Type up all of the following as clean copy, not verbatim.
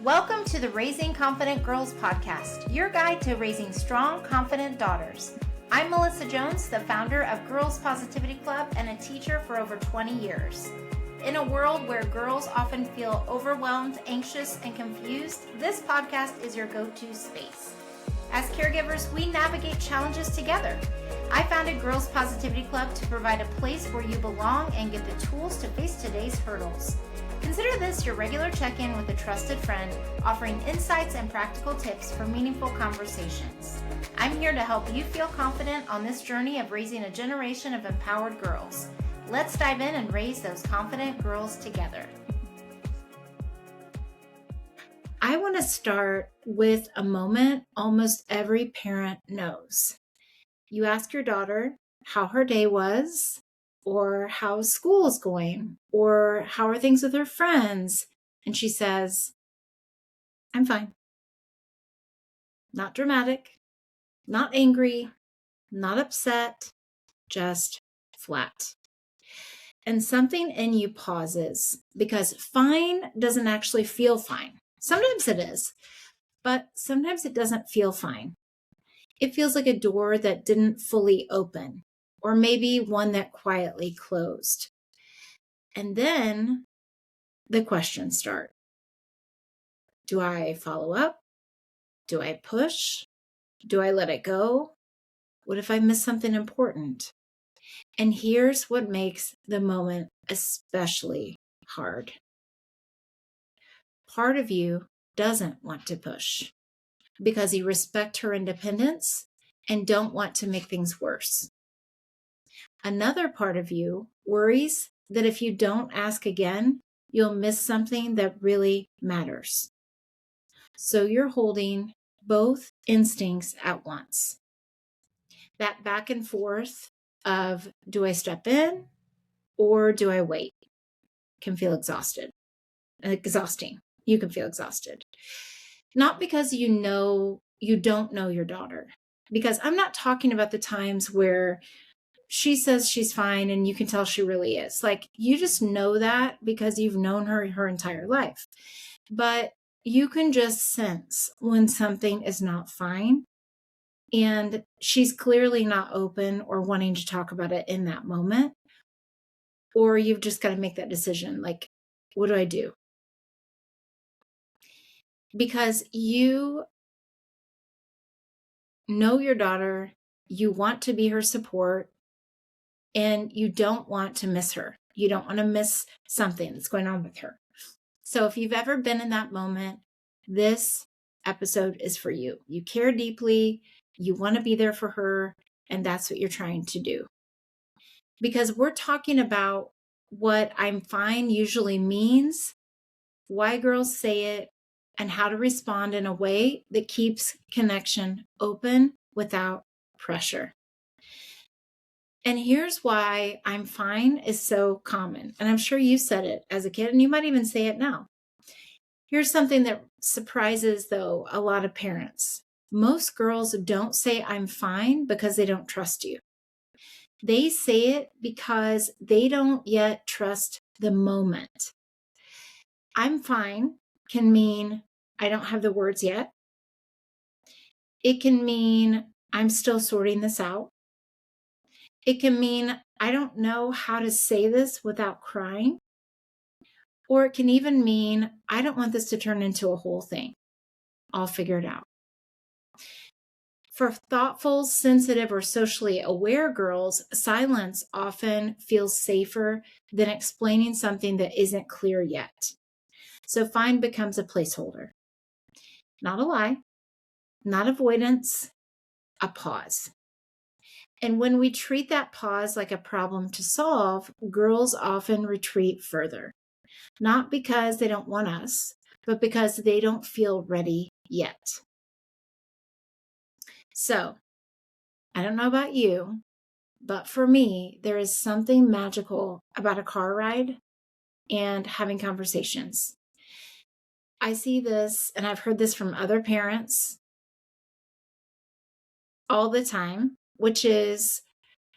Welcome to the Raising Confident Girls podcast, your guide to raising strong, confident daughters. I'm Melissa Jones, the founder of Girls Positivity Club and a teacher for over 20 years. In a world where girls often feel overwhelmed, anxious, and confused, this podcast is your go-to space. As caregivers, we navigate challenges together. I founded Girls Positivity Club to provide a place where you belong and get the tools to face today's hurdles. Consider this your regular check-in with a trusted friend, offering insights and practical tips for meaningful conversations. I'm here to help you feel confident on this journey of raising a generation of empowered girls. Let's dive in and raise those confident girls together. I want to start with a moment almost every parent knows. You ask your daughter how her day was, or how school is going, or how are things with her friends, and she says, I'm fine. Not dramatic, not angry, not upset, just flat. And something in you pauses because fine doesn't actually feel fine. Sometimes it is, but sometimes it doesn't feel fine. It feels like a door that didn't fully open, or maybe one that quietly closed. And then the questions start. Do I follow up? Do I push? Do I let it go? What if I miss something important? And here's what makes the moment especially hard. Part of you doesn't want to push because you respect her independence and don't want to make things worse. Another part of you worries that if you don't ask again, you'll miss something that really matters. So you're holding both instincts at once. That back and forth of, do I step in or do I wait? Can feel exhausting. You can feel exhausted. Not because you don't know your daughter. Because I'm not talking about the times where she says she's fine and you can tell she really is. Like, you just know that because you've known her entire life. But you can just sense when something is not fine and she's clearly not open or wanting to talk about it in that moment. Or you've just got to make that decision. Like, what do I do? Because you know your daughter, you want to be her support, and you don't want to miss her. You don't want to miss something that's going on with her. So if you've ever been in that moment, this episode is for you. You care deeply, you want to be there for her, and that's what you're trying to do. Because we're talking about what I'm fine usually means, why girls say it, and how to respond in a way that keeps connection open without pressure. And here's why I'm fine is so common. And I'm sure you said it as a kid, and you might even say it now. Here's something that surprises, though, a lot of parents. Most girls don't say I'm fine because they don't trust you. They say it because they don't yet trust the moment. I'm fine can mean I don't have the words yet. It can mean I'm still sorting this out. It can mean I don't know how to say this without crying. Or it can even mean I don't want this to turn into a whole thing. I'll figure it out. For thoughtful, sensitive, or socially aware girls, silence often feels safer than explaining something that isn't clear yet. So fine becomes a placeholder. Not a lie, not avoidance, a pause. And when we treat that pause like a problem to solve, girls often retreat further. Not because they don't want us, but because they don't feel ready yet. So, I don't know about you, but for me, there is something magical about a car ride and having conversations. I see this, and I've heard this from other parents all the time, which is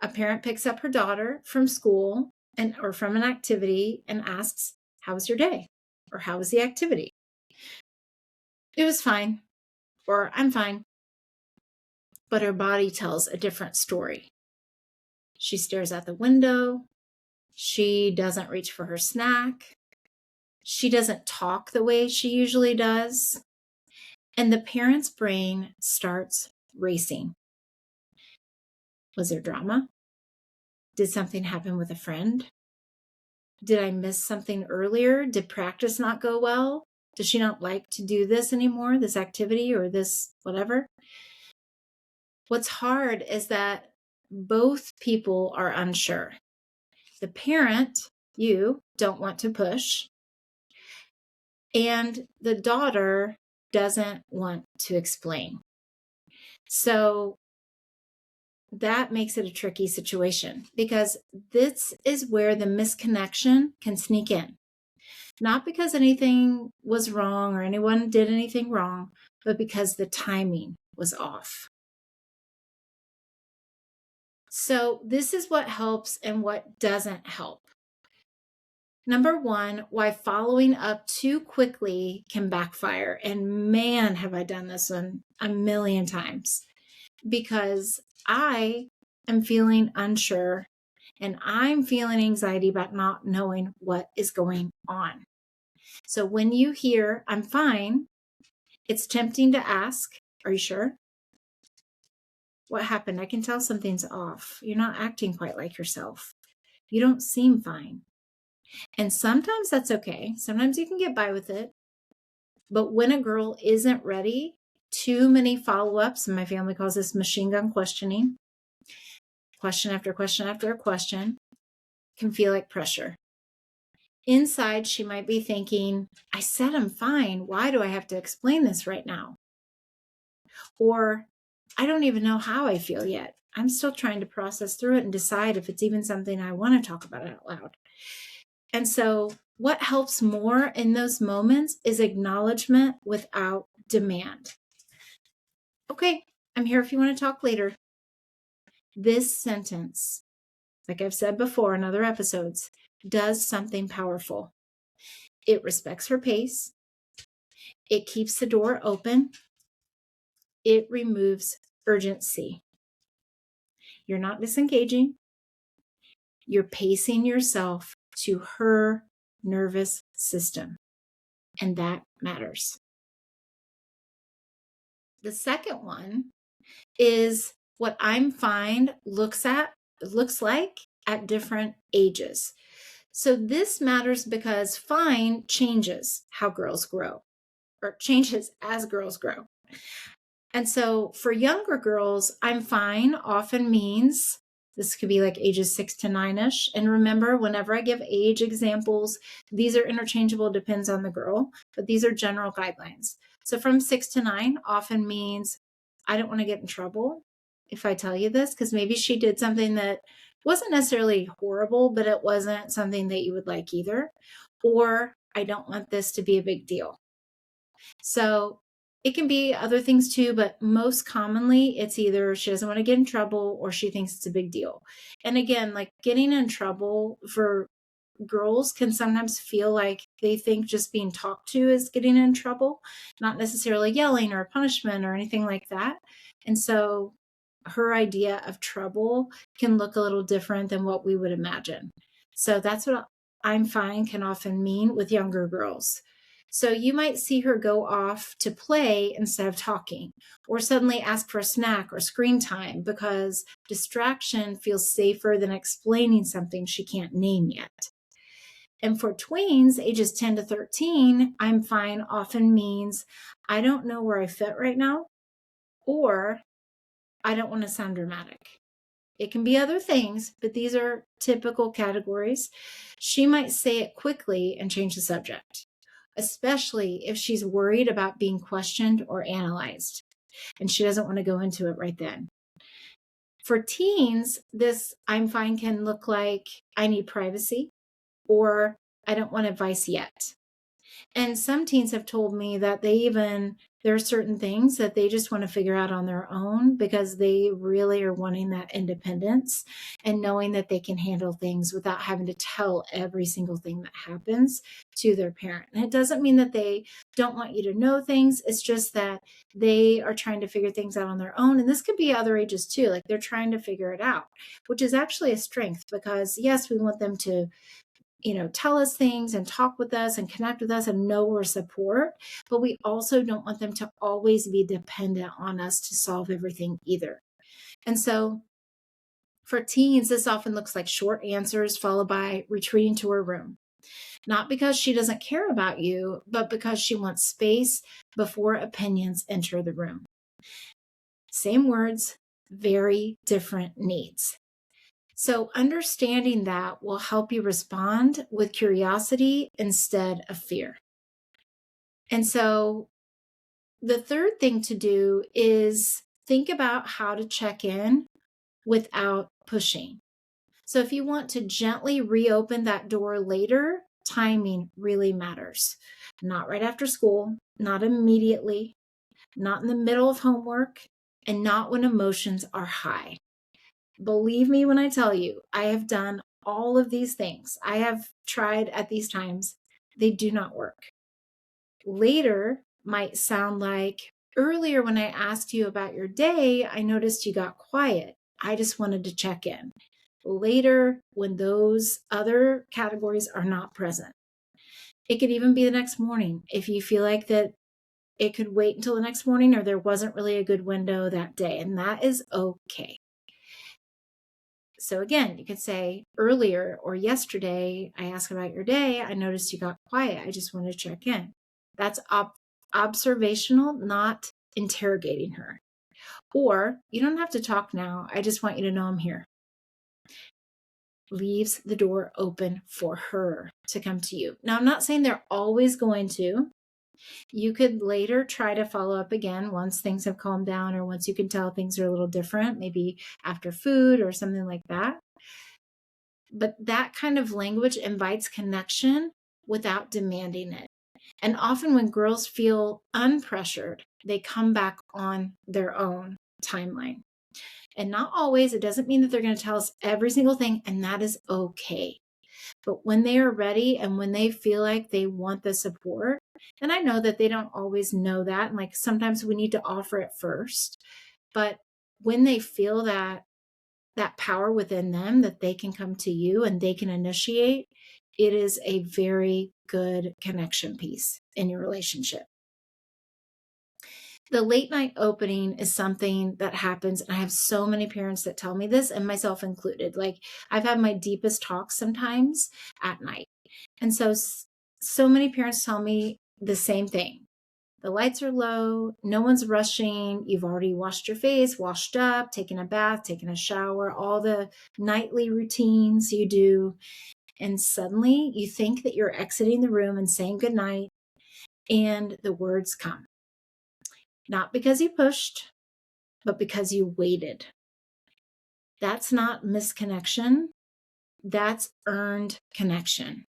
a parent picks up her daughter from school or from an activity and asks, how was your day? Or how was the activity? it was fine, or I'm fine. But her body tells a different story. She stares out the window. She doesn't reach for her snack. She doesn't talk the way she usually does. And the parent's brain starts racing. Was there drama? Did something happen with a friend? Did I miss something earlier? Did practice not go well? Does she not like to do this anymore, this activity or this whatever? What's hard is that both people are unsure. The parent, you, don't want to push, and the daughter doesn't want to explain. So that makes it a tricky situation, because this is where the misconnection can sneak in. Not because anything was wrong or anyone did anything wrong, but because the timing was off. So this is what helps and what doesn't help. Number one, why following up too quickly can backfire. And man, have I done this one a million times, because I am feeling unsure and I'm feeling anxiety about not knowing what is going on. So when you hear, I'm fine, it's tempting to ask, are you sure? What happened? I can tell something's off. You're not acting quite like yourself. You don't seem fine. And sometimes that's okay. Sometimes you can get by with it. But when a girl isn't ready, too many follow-ups, and my family calls this machine gun questioning, question after question after question, can feel like pressure. Inside, she might be thinking, I said I'm fine. Why do I have to explain this right now? Or I don't even know how I feel yet. I'm still trying to process through it and decide if it's even something I want to talk about out loud. And so what helps more in those moments is acknowledgement without demand. Okay, I'm here if you want to talk later. This sentence, like I've said before in other episodes, does something powerful. It respects her pace. It keeps the door open. It removes urgency. You're not disengaging. You're pacing yourself to her nervous system. And that matters. The second one is what I'm fine looks like at different ages. So this matters because fine changes how girls grow, or changes as girls grow. And so for younger girls, I'm fine often means this could be like ages 6 to 9-ish. And remember, whenever I give age examples, these are interchangeable, depends on the girl, but these are general guidelines. So from 6 to 9 often means I don't want to get in trouble if I tell you this, because maybe she did something that wasn't necessarily horrible, but it wasn't something that you would like either. Or I don't want this to be a big deal. So it can be other things too, but most commonly it's either she doesn't want to get in trouble or she thinks it's a big deal. And again, like getting in trouble for girls can sometimes feel like they think just being talked to is getting in trouble, not necessarily yelling or punishment or anything like that. And so her idea of trouble can look a little different than what we would imagine. So that's what I'm fine can often mean with younger girls. So you might see her go off to play instead of talking, or suddenly ask for a snack or screen time because distraction feels safer than explaining something she can't name yet. And for tweens, ages 10 to 13, I'm fine often means I don't know where I fit right now, or I don't want to sound dramatic. It can be other things, but these are typical categories. She might say it quickly and change the subject, especially if she's worried about being questioned or analyzed, and she doesn't want to go into it right then. For teens, this I'm fine can look like I need privacy, or I don't want advice yet. And some teens have told me that they even There are certain things that they just want to figure out on their own because they really are wanting that independence and knowing that they can handle things without having to tell every single thing that happens to their parent. And it doesn't mean that they don't want you to know things. It's just that they are trying to figure things out on their own. And this could be other ages too. Like they're trying to figure it out, which is actually a strength because yes, we want them to tell us things and talk with us and connect with us and know we're support, but we also don't want them to always be dependent on us to solve everything either. And so for teens, this often looks like short answers followed by retreating to her room. Not because she doesn't care about you, but because she wants space before opinions enter the room. Same words, very different needs. So understanding that will help you respond with curiosity instead of fear. And so the third thing to do is think about how to check in without pushing. So if you want to gently reopen that door later, timing really matters. Not right after school, not immediately, not in the middle of homework, and not when emotions are high. Believe me when I tell you, I have done all of these things. I have tried at these times. They do not work. Later might sound like, earlier when I asked you about your day, I noticed you got quiet. I just wanted to check in. Later, when those other categories are not present. It could even be the next morning. If you feel like that it could wait until the next morning or there wasn't really a good window that day, and that is okay. So again, you could say earlier or yesterday, I asked about your day. I noticed you got quiet. I just wanted to check in. That's observational, not interrogating her. Or you don't have to talk now. I just want you to know I'm here. Leaves the door open for her to come to you. Now, I'm not saying they're always going to. You could later try to follow up again once things have calmed down or once you can tell things are a little different, maybe after food or something like that. But that kind of language invites connection without demanding it. And often when girls feel unpressured, they come back on their own timeline. And not always, it doesn't mean that they're going to tell us every single thing, and that is okay. But when they are ready and when they feel like they want the support, and I know that they don't always know that, and like sometimes we need to offer it first, but when they feel that power within them that they can come to you and they can initiate, it is a very good connection piece in your relationship. The late night opening is something that happens. And I have so many parents that tell me this, and myself included. Like I've had my deepest talks sometimes at night. And so many parents tell me the same thing. The lights are low, no one's rushing, you've already washed your face, washed up, taken a bath, taken a shower, all the nightly routines you do. And suddenly you think that you're exiting the room and saying goodnight, and the words come. Not because you pushed, but because you waited. That's not misconnection. That's earned connection.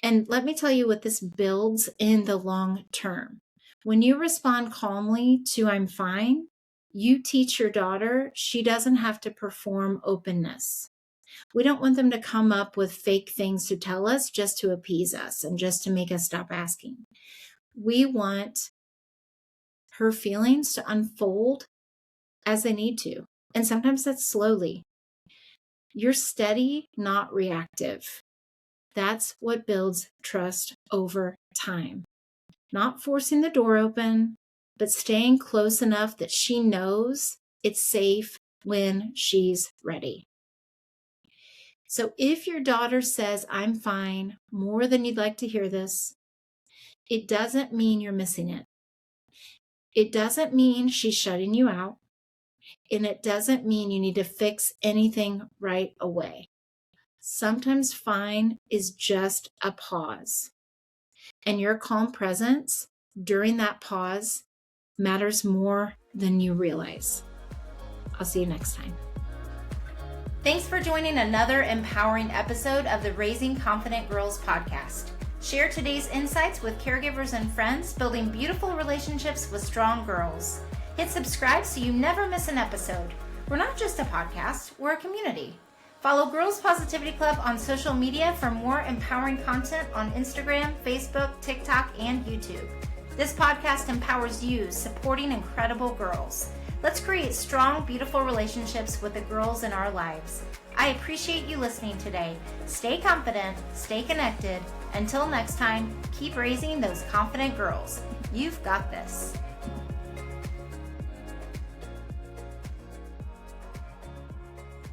And let me tell you what this builds in the long term. When you respond calmly to I'm fine, you teach your daughter she doesn't have to perform openness. We don't want them to come up with fake things to tell us just to appease us and just to make us stop asking. We want her feelings to unfold as they need to. And sometimes that's slowly. You're steady, not reactive. That's what builds trust over time. Not forcing the door open, but staying close enough that she knows it's safe when she's ready. So if your daughter says, I'm fine, more than you'd like to hear this, it doesn't mean you're missing it. It doesn't mean she's shutting you out. And it doesn't mean you need to fix anything right away. Sometimes fine is just a pause. And your calm presence during that pause matters more than you realize. I'll see you next time. Thanks for joining another empowering episode of the Raising Confident Girls podcast. Share today's insights with caregivers and friends, building beautiful relationships with strong girls. Hit subscribe so you never miss an episode. We're not just a podcast, we're a community. Follow Girls Positivity Club on social media for more empowering content on Instagram, Facebook, TikTok, and YouTube. This podcast empowers you, supporting incredible girls. Let's create strong, beautiful relationships with the girls in our lives. I appreciate you listening today. Stay confident, stay connected. Until next time, keep raising those confident girls. You've got this.